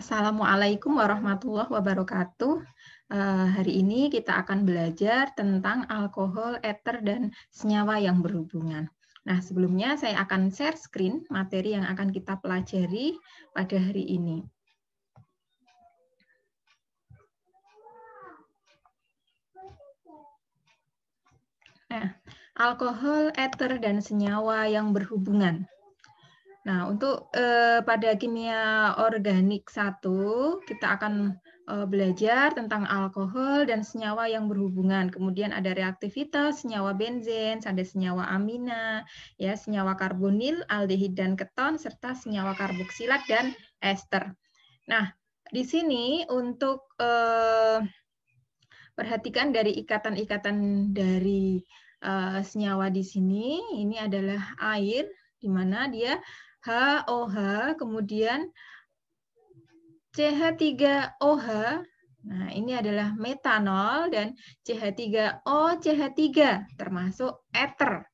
Assalamualaikum warahmatullahi wabarakatuh. Hari ini kita akan belajar tentang alkohol, eter, dan senyawa yang berhubungan. Nah, sebelumnya saya akan share screen materi yang akan kita pelajari pada hari ini. Nah, alkohol, eter, dan senyawa yang berhubungan. Nah, untuk pada kimia organik 1, kita akan belajar tentang alkohol dan senyawa yang berhubungan. Kemudian ada reaktivitas, senyawa benzen, ada senyawa amina, ya, senyawa karbonil, aldehid dan keton, serta senyawa karboksilat dan ester. Nah, di sini untuk perhatikan dari ikatan-ikatan dari senyawa di sini, ini adalah air, di mana dia HOH, kemudian CH3OH, nah ini adalah metanol, dan CH3O, CH3, termasuk eter.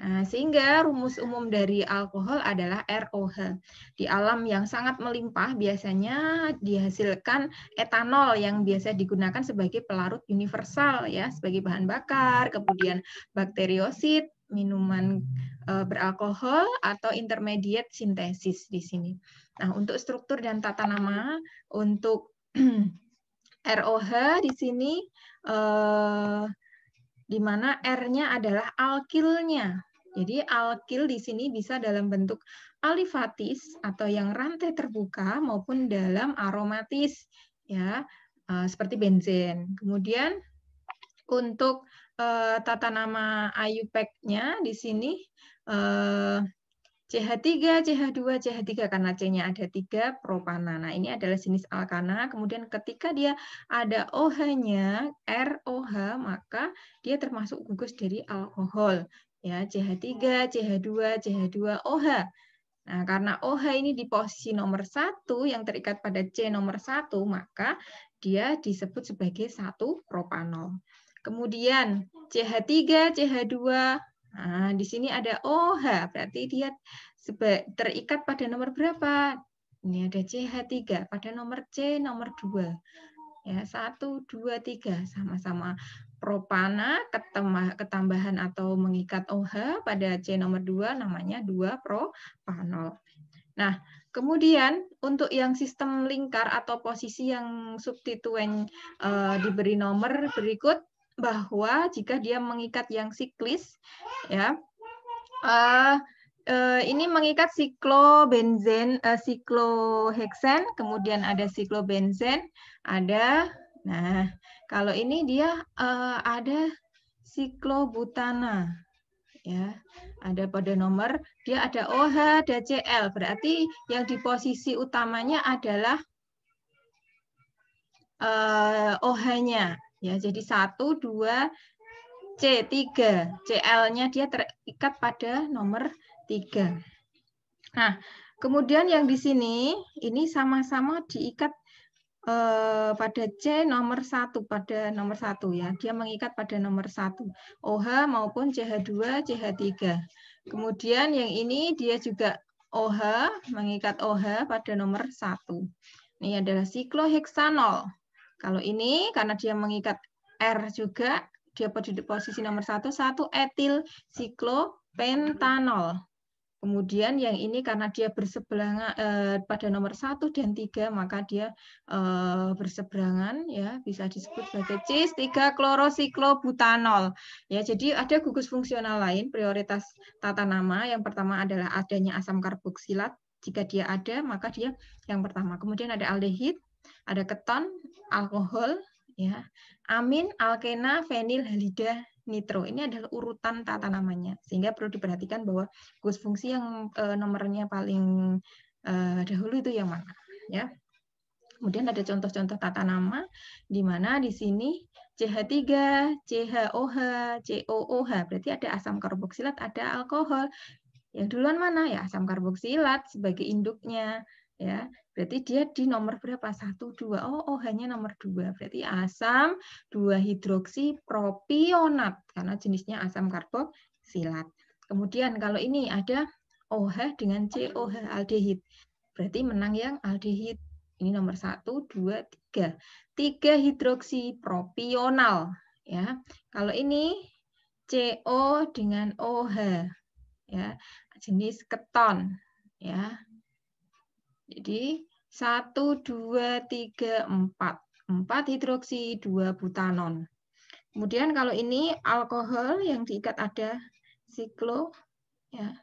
Nah, sehingga rumus umum dari alkohol adalah ROH. Di alam yang sangat melimpah, biasanya dihasilkan etanol yang biasa digunakan sebagai pelarut universal, ya, sebagai bahan bakar, kemudian bakteriosid, minuman beralkohol, atau intermediate sintesis di sini. Nah, untuk struktur dan tata nama, untuk ROH di sini, di mana R-nya adalah alkilnya. Jadi alkil di sini bisa dalam bentuk alifatis atau yang rantai terbuka maupun dalam aromatis, ya, seperti benzen. Kemudian untuk tata nama IUPAC-nya di sini CH3, CH2, CH3 karena C-nya ada 3 propana. Nah, ini adalah jenis alkana. Kemudian ketika dia ada OH-nya, ROH, maka dia termasuk gugus dari alkohol. Ya, CH3, CH2, CH2OH. Nah, karena OH ini di posisi nomor 1 yang terikat pada C nomor 1, maka dia disebut sebagai 1 propanol. Kemudian CH3, CH2, nah, di sini ada OH, berarti dia terikat pada nomor berapa? Ini ada CH3 pada nomor C nomor 2. Ya, 1, 2, 3 sama-sama propana, ketambahan atau mengikat OH pada C nomor 2 namanya 2 propanol. Nah, kemudian untuk yang sistem lingkar atau posisi yang substituen diberi nomor berikut, bahwa jika dia mengikat yang siklis, ya, ini mengikat siklobenzen, sikloheksen, kemudian ada siklobenzen, ada, nah kalau ini dia ada siklobutana, ya, ada pada nomor, dia ada OH, ada Cl, berarti yang di posisi utamanya adalah OH-nya, ya, jadi 1, 2, C3, Cl-nya dia terikat pada nomor 3. Nah, kemudian yang di sini, ini sama-sama diikat pada C nomor 1, pada nomor 1, ya, dia mengikat pada nomor 1, OH maupun CH2, CH3. Kemudian yang ini dia juga OH, mengikat OH pada nomor 1. Ini adalah sikloheksanol. Kalau ini karena dia mengikat R juga, dia pada posisi nomor 1, 1 etil siklopentanol. Kemudian yang ini karena dia berseberangan pada nomor 1 dan 3, maka dia berseberangan, ya, bisa disebut sebagai cis-3-klorosiklobutanol. Ya, jadi ada gugus fungsional lain prioritas tata nama. Yang pertama adalah adanya asam karboksilat. Jika dia ada, maka dia yang pertama. Kemudian ada aldehid, ada keton, alkohol, ya, amin, alkena, fenil, halida, nitro. Ini adalah urutan tata namanya, sehingga perlu diperhatikan bahwa gugus fungsi yang nomornya paling dahulu itu yang mana, ya. Kemudian ada contoh-contoh tata nama, di mana di sini CH3, CHOH, COOH, berarti ada asam karboksilat, ada alkohol. Yang duluan mana? Ya, asam karboksilat sebagai induknya, ya. Berarti dia di nomor berapa? 1, 2. Oh, OH-nya nomor 2. Berarti asam 2-hidroksipropionat karena jenisnya asam karboksilat. Kemudian kalau ini ada OH dengan COH, aldehid. Berarti menang yang aldehid. Ini nomor 1, 2, 3. 3 hidroksipropional. Ya. Kalau ini CO dengan OH. Ya. Jenis keton. Ya. Jadi 1, 2, 3, 4. 4 hidroksi, 2 butanon. Kemudian kalau ini alkohol yang diikat ada siklo, ya,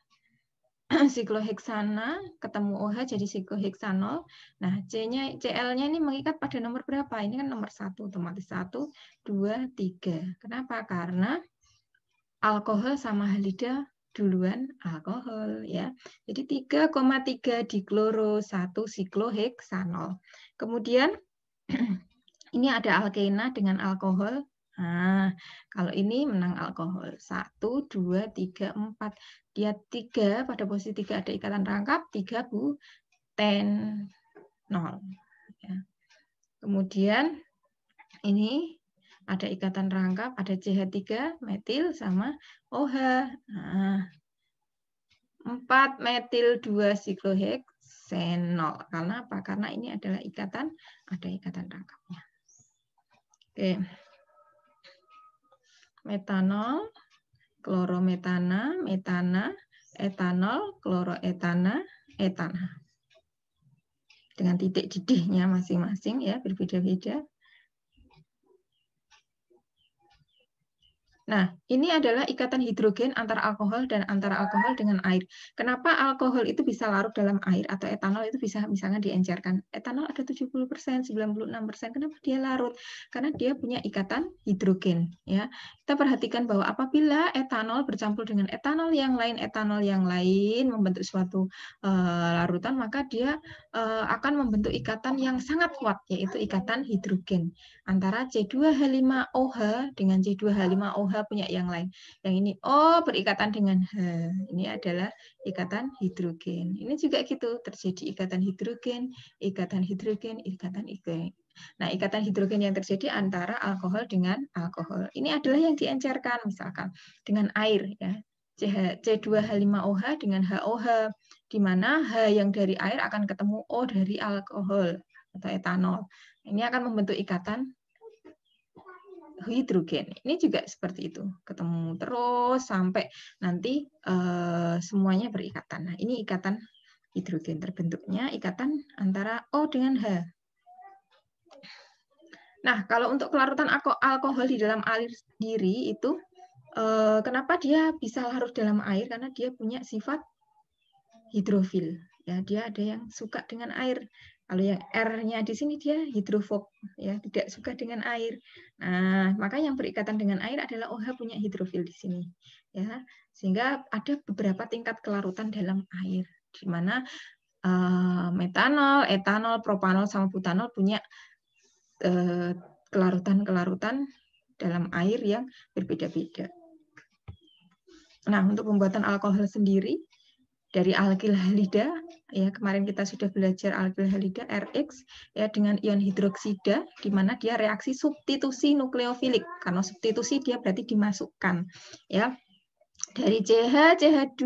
sikloheksana, ketemu OH jadi sikloheksanol. Nah, Cl-nya ini mengikat pada nomor berapa? Ini kan nomor 1, otomatis 1, 2, 3. Kenapa? Karena alkohol sama halida duluan alkohol, ya. Jadi 3,3 dikloro 1 sikloheksanol. Kemudian ini ada alkena dengan alkohol. Nah, kalau ini menang alkohol. 1, 2, 3, 4. Dia 3, pada posisi 3 ada ikatan rangkap, 3 butenol. Ya. Kemudian ini ada ikatan rangkap, ada CH3, metil sama OH. Nah, 4 metil 2 sikloheksenol. Karena apa? Karena ini adalah ikatan, ada ikatan rangkapnya. Oke. Metanol, klorometana, metana, etanol, kloroetana, etana. Dengan titik didihnya masing-masing ya, berbeda-beda. Nah, ini adalah ikatan hidrogen antara alkohol dan antara alkohol dengan air. Kenapa alkohol itu bisa larut dalam air atau etanol itu bisa misalnya diencerkan? Etanol ada 70%, 96%. Kenapa dia larut? Karena dia punya ikatan hidrogen. Ya, kita perhatikan bahwa apabila etanol bercampur dengan etanol yang lain membentuk suatu larutan, maka dia akan membentuk ikatan yang sangat kuat, yaitu ikatan hidrogen antara C2H5OH dengan C2H5OH punya yang lain. Yang ini O berikatan dengan H. Ini adalah ikatan hidrogen. Ini juga gitu, terjadi ikatan hidrogen, ikatan hidrogen, ikatan hidrogen. Nah, ikatan hidrogen yang terjadi antara alkohol dengan alkohol. Ini adalah yang diencerkan misalkan dengan air ya. C2H5OH dengan HOH, di mana H yang dari air akan ketemu O dari alkohol atau etanol. Ini akan membentuk ikatan hidrogen. Ini juga seperti itu, ketemu terus sampai nanti semuanya berikatan. Nah, ini ikatan hidrogen, terbentuknya ikatan antara O dengan H. Nah, kalau untuk kelarutan alkohol di dalam air sendiri itu, kenapa dia bisa larut dalam air? Karena dia punya sifat hidrofil. Ya, dia ada yang suka dengan air. Kalau yang R-nya di sini dia hidrofob, ya, tidak suka dengan air. Nah, maka yang berikatan dengan air adalah OH punya hidrofil di sini, ya. Sehingga ada beberapa tingkat kelarutan dalam air, di mana metanol, etanol, propanol sama butanol punya kelarutan-kelarutan dalam air yang berbeda-beda. Nah, untuk pembuatan alkohol sendiri dari alkil halida, ya kemarin kita sudah belajar alkil halida RX ya dengan ion hidroksida, di mana dia reaksi substitusi nukleofilik. Karena substitusi dia berarti dimasukkan, ya dari CH, CH2,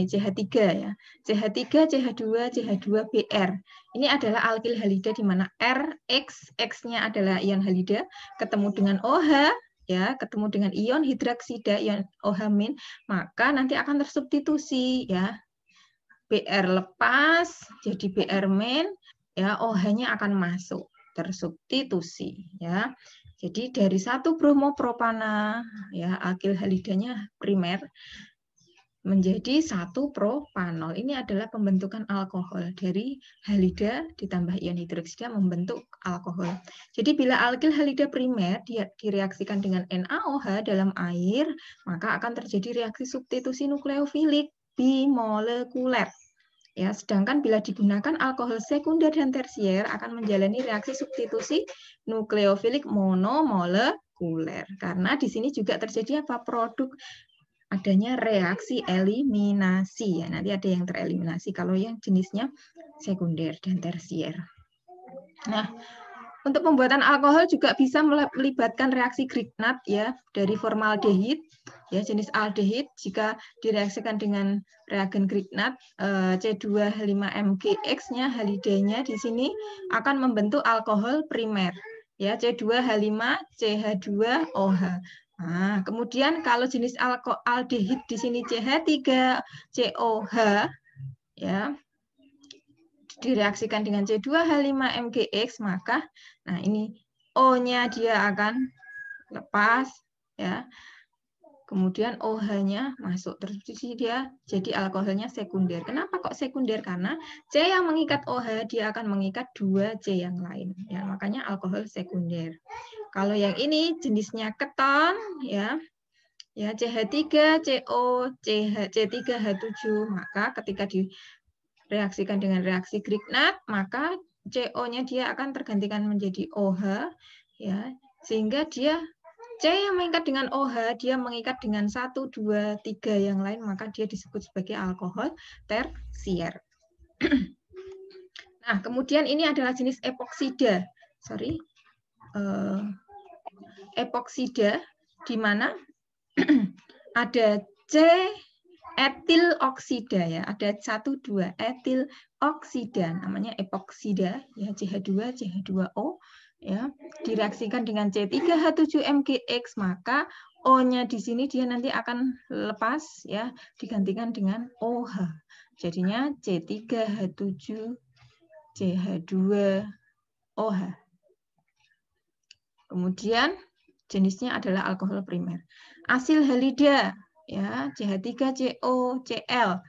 CH3 ya, CH3, CH2, CH2Br. Ini adalah alkil halida di mana RX, X-nya adalah ion halida, ketemu dengan OH. Ya, ketemu dengan ion hidroksida, ion OH-, maka nanti akan tersubstitusi ya. Br lepas jadi Br-, ya OH-nya akan masuk, tersubstitusi ya. Jadi dari 1 bromopropana ya alkil halidanya primer menjadi 1 propanol. Ini adalah pembentukan alkohol dari halida ditambah ion hidroksida membentuk alkohol. Jadi bila alkil halida primer direaksikan dengan NaOH dalam air, maka akan terjadi reaksi substitusi nukleofilik bimolekuler. Ya, sedangkan bila digunakan alkohol sekunder dan tersier akan menjalani reaksi substitusi nukleofilik monomolekuler. Karena di sini juga terjadi apa? Produk adanya reaksi eliminasi ya, nanti ada yang tereliminasi kalau yang jenisnya sekunder dan tersier. Nah, untuk pembuatan alkohol juga bisa melibatkan reaksi Grignard ya, dari formaldehid Ya, jenis aldehid jika direaksikan dengan reagen Grignard, C2H5MgX-nya, halidenya di sini akan membentuk alkohol primer. Ya, C2H5CH2OH. Nah, kemudian kalau jenis aldehid di sini CH3COH, ya, direaksikan dengan C2H5MgX, maka nah ini O-nya dia akan lepas, ya. Kemudian OH-nya masuk, terus dia jadi alkoholnya sekunder. Kenapa kok sekunder? Karena C yang mengikat OH dia akan mengikat 2 C yang lain, ya, makanya alkohol sekunder. Kalau yang ini jenisnya keton, ya, CH3CO C3H7, maka ketika direaksikan dengan reaksi Grignard, maka CO-nya dia akan tergantikan menjadi OH, ya, sehingga dia C yang mengikat dengan OH, dia mengikat dengan 1, 2, 3 yang lain, maka dia disebut sebagai alkohol tersier. Nah, kemudian ini adalah jenis epoksida. Epoksida, di mana ada C etil oksida, ya, ada 1, 2 etil oksida, namanya epoksida, ya, CH2, CH2O, ya, direaksikan dengan C3H7MgX, maka O-nya di sini dia nanti akan lepas, ya, digantikan dengan OH. Jadinya C3H7CH2OH. Kemudian jenisnya adalah alkohol primer. Asil halida, ya, CH3COCl,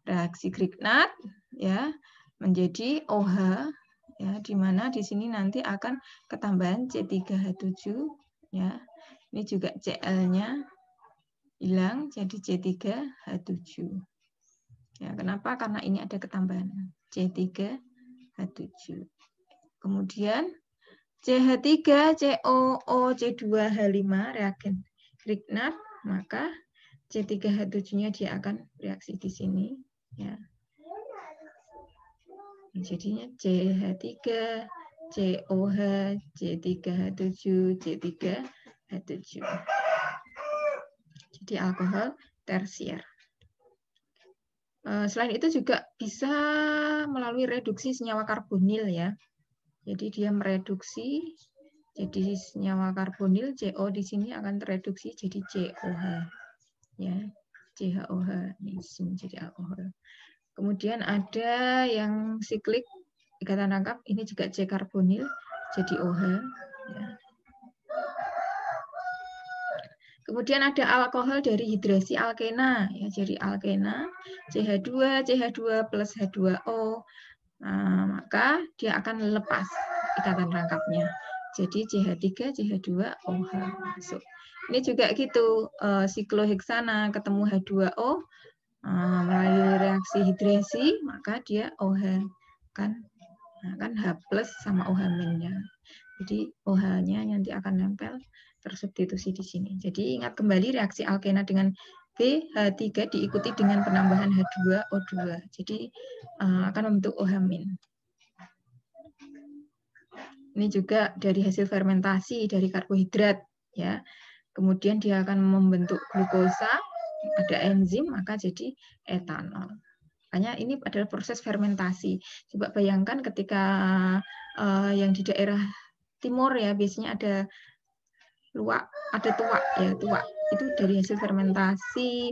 reaksi Grignard, ya, menjadi OH, ya, di mana di sini nanti akan ketambahan C3H7, ya. Ini juga Cl-nya hilang jadi C3H7. Ya, kenapa? Karena ini ada ketambahan C3H7. Kemudian CH3COOC2H5 reagen Grignard, maka C3H7-nya dia akan reaksi di sini, ya. Jadinya CH3 COH C3H7 C3H7. Jadi alkohol tersier. Selain itu juga bisa melalui reduksi senyawa karbonil, ya. Jadi dia mereduksi jadi senyawa karbonil, CO di sini akan tereduksi jadi COH, ya, CHOH ini menjadi alkohol. Kemudian ada yang siklik ikatan rangkap, ini juga C karbonil jadi OH, ya. Kemudian ada alkohol dari hidrasi alkena, ya, jadi alkena CH2 CH2 plus H2O. Nah, maka dia akan lepas ikatan rangkapnya. Jadi CH3 CH2OH masuk. Ini juga gitu, sikloheksana ketemu H2O melalui reaksi hidrasi, maka dia OH kan H plus sama OH-nya. Jadi OH-nya nanti akan nempel tersubstitusi di sini. Jadi ingat kembali reaksi alkena dengan BH3 diikuti dengan penambahan H2O2. Jadi akan membentuk OH-. Ini juga dari hasil fermentasi dari karbohidrat, ya. Kemudian dia akan membentuk glukosa, ada enzim, maka jadi etanol. Makanya ini adalah proses fermentasi. Coba bayangkan ketika yang di daerah timur, ya, biasanya ada luwak, ada tuak, ya, tuak. Itu dari hasil fermentasi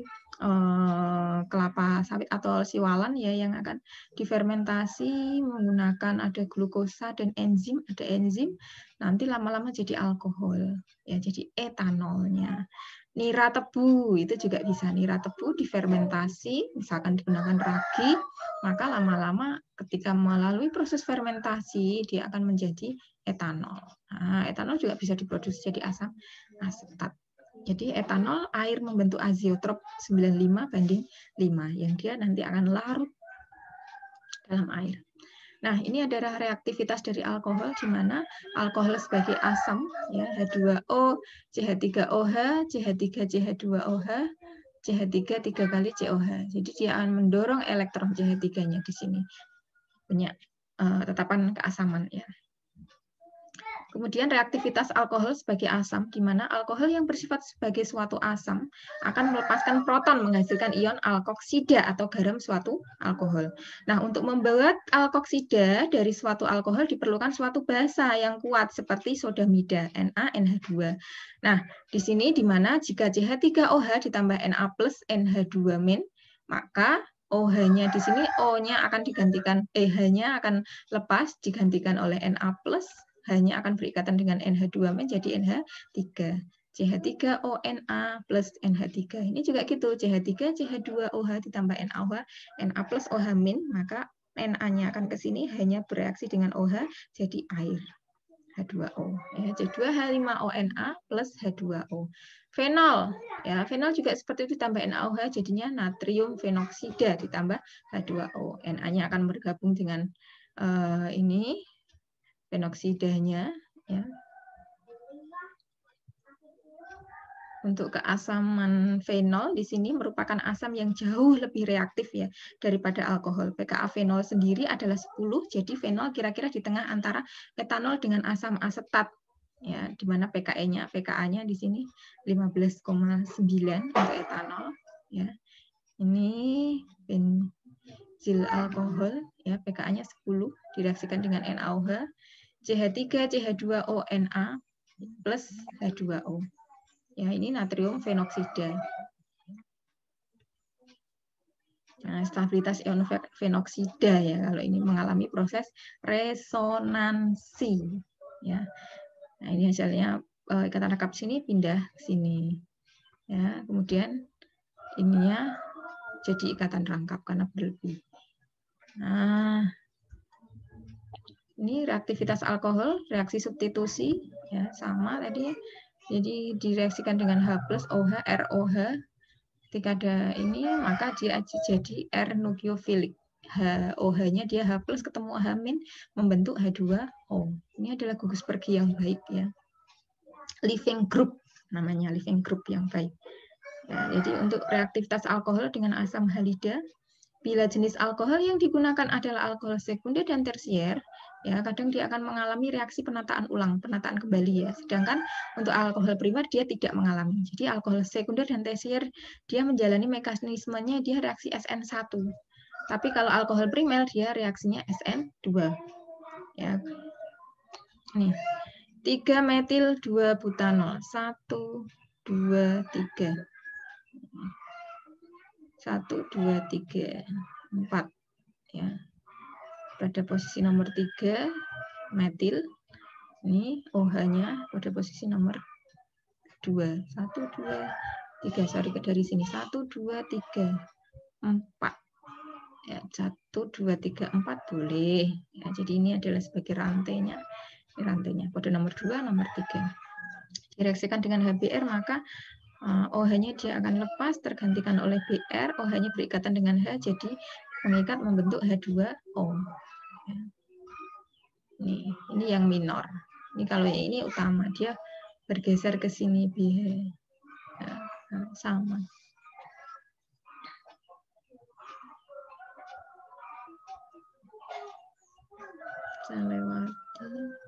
kelapa sawit atau siwalan, ya, yang akan difermentasi menggunakan ada glukosa dan enzim, ada enzim, nanti lama-lama jadi alkohol, ya, jadi etanolnya. Nira tebu itu juga bisa, nira tebu difermentasi, misalkan digunakan ragi, maka lama-lama ketika melalui proses fermentasi dia akan menjadi etanol. Nah, etanol juga bisa diproduksi jadi asam asetat. Jadi etanol air membentuk azeotrop 95:5 yang dia nanti akan larut dalam air. Nah, ini adalah reaktivitas dari alkohol di mana alkohol sebagai asam, ya, H2O, CH3OH, CH3CH2OH, CH3 3 kali COH. Jadi dia akan mendorong elektron CH3-nya di sini. Punya tetapan keasaman, ya. Kemudian reaktivitas alkohol sebagai asam, di mana alkohol yang bersifat sebagai suatu asam akan melepaskan proton menghasilkan ion alkoksida atau garam suatu alkohol. Nah, untuk membuat alkoksida dari suatu alkohol diperlukan suatu basa yang kuat seperti sodamida, NaNH2. Nah, di sini di mana jika CH3OH ditambah Na plus NH2 min, maka OH-nya di sini O-nya akan digantikan, H-nya akan lepas digantikan oleh Na plus, hanya akan berikatan dengan NH2 menjadi NH3. CH3ONA plus NH3. Ini juga gitu, CH3, CH2OH ditambah NaOH, Na plus OH min, maka Na-nya akan ke sini hanya bereaksi dengan OH jadi air. H2O. H2H5ONA plus H2O. Fenol, ya fenol juga seperti itu ditambah NaOH jadinya natrium fenoksida ditambah H2O. Na-nya akan bergabung dengan ini penoksidanya, ya. Untuk keasaman fenol di sini merupakan asam yang jauh lebih reaktif ya daripada alkohol. pKa fenol sendiri adalah 10, jadi fenol kira-kira di tengah antara etanol dengan asam asetat. Ya, di mana pKa-nya di sini 15,9 untuk etanol, ya. Ini benzil alkohol, ya, pKa-nya 10 direaksikan dengan NaOH. CH3, CH2ONA plus H2O. Ya, ini natrium fenoksida. Nah, stabilitas ion fenoksida ya kalau ini mengalami proses resonansi. Ya. Nah, ini hasilnya ikatan rangkap sini pindah ke sini. Ya, kemudian ininya jadi ikatan rangkap karena berlebih. Nah, ini reaktivitas alkohol, reaksi substitusi, ya sama tadi. Jadi direaksikan dengan H plus OH, ROH. Ketika ada ini, maka dia jadi R nukleofilik. OH-nya dia H plus ketemu H min membentuk H2O. Ini adalah gugus pergi yang baik ya. Living group namanya, living group yang baik. Ya, jadi untuk reaktivitas alkohol dengan asam halida, bila jenis alkohol yang digunakan adalah alkohol sekunder dan tersier, ya kadang dia akan mengalami reaksi penataan ulang, penataan kembali ya. Sedangkan untuk alkohol primer dia tidak mengalami. Jadi alkohol sekunder dan tersier dia menjalani mekanismenya dia reaksi SN1. Tapi kalau alkohol primer dia reaksinya SN2. Ya. Nih. 3 metil 2 butanol. 1 2 3. 1 2 3 4 ya. Pada posisi nomor 3 metil. Ini OH-nya pada posisi nomor 2. 1 2 3. Sorry dari sini. 1 2 3 4. Ya, 1 2 3 4 boleh. Ya, jadi ini adalah sebagai rantainya. Ini rantainya. Pada nomor 2, nomor 3. Direaksikan dengan HBr maka OH-nya dia akan lepas tergantikan oleh Br, OH-nya berikatan dengan H jadi mengikat membentuk H2O. Ini yang minor. Ini kalau yang ini utama dia bergeser ke sini BH. Nah, sama. Saya lewati.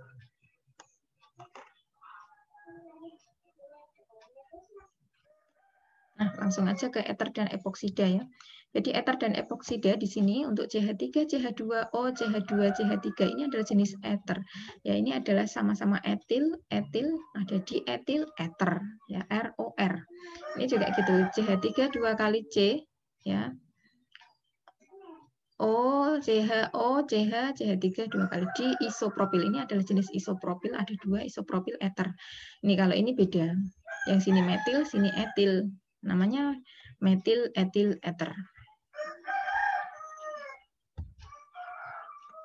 Nah, langsung aja ke eter dan epoksida ya. Jadi eter dan epoksida di sini untuk CH3, CH2O, CH2, CH3 ini adalah jenis eter. Ya, ini adalah sama-sama etil, ada di etil eter ya, ROR. Ini juga gitu, CH3 2 kali C ya. O, CH, CH3 2 kali di isopropil. Ini adalah jenis isopropil, ada 2 isopropil eter. Ini kalau ini beda. Yang sini metil, sini etil. Namanya metil etil eter.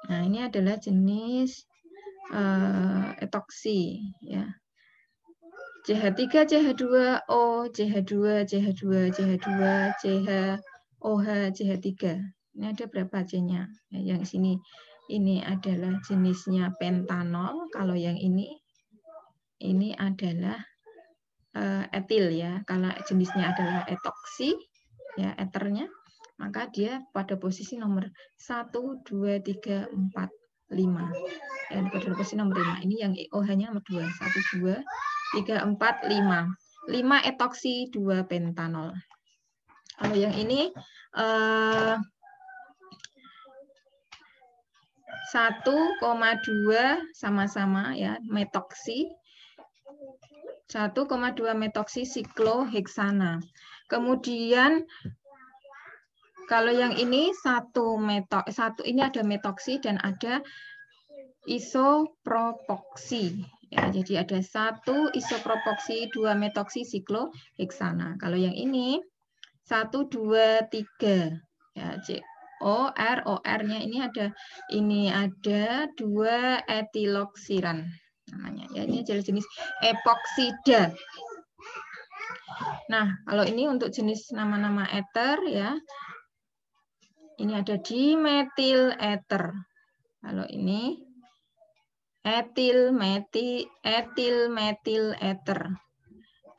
Nah, ini adalah jenis etoksi ya. CH3, CH2O, CH2, CH2, CH2, CHOH, CH3. Ini ada berapa C-nya? Yang sini ini adalah jenisnya pentanol. Kalau yang ini adalah etil ya. Kalau jenisnya adalah etoksi ya, eternya, maka dia pada posisi nomor 1 2 3 4 Ya, pada posisi nomor 5. Ini yang OH-nya nomor 2. 1, 2, 3, 4, 5. 5 etoksi 2 pentanol. Kalau yang ini 1,2 sama-sama ya metoksi. 1,2 metoksi sikloheksana. Kemudian kalau yang ini ini ada metoksi dan ada isopropoksi. Ya, jadi ada 1 isopropoksi, 2 metoksi sikloheksana. Kalau yang ini 1, 2, 3. Ya, OR-nya ini ada 2 etiloksiran namanya. Ya, ini jenis epoksida. Nah, kalau ini untuk jenis nama-nama eter ya. Ini ada dimetil eter. Kalau ini etil metil eter,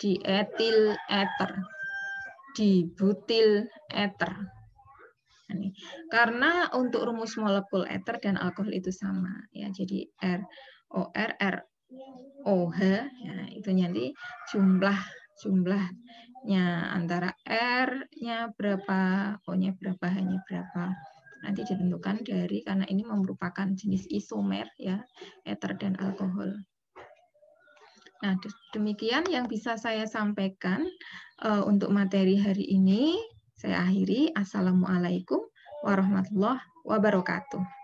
dietil eter, dibutil eter. Ini. Karena untuk rumus molekul eter dan alkohol itu sama ya. Jadi ROR ROH ya, itu nanti jumlahnya antara R-nya berapa, O-nya berapa, H-nya berapa. Nanti ditentukan karena ini merupakan jenis isomer ya, eter dan alkohol. Nah, demikian yang bisa saya sampaikan untuk materi hari ini. Saya akhiri. Assalamualaikum warahmatullahi wabarakatuh.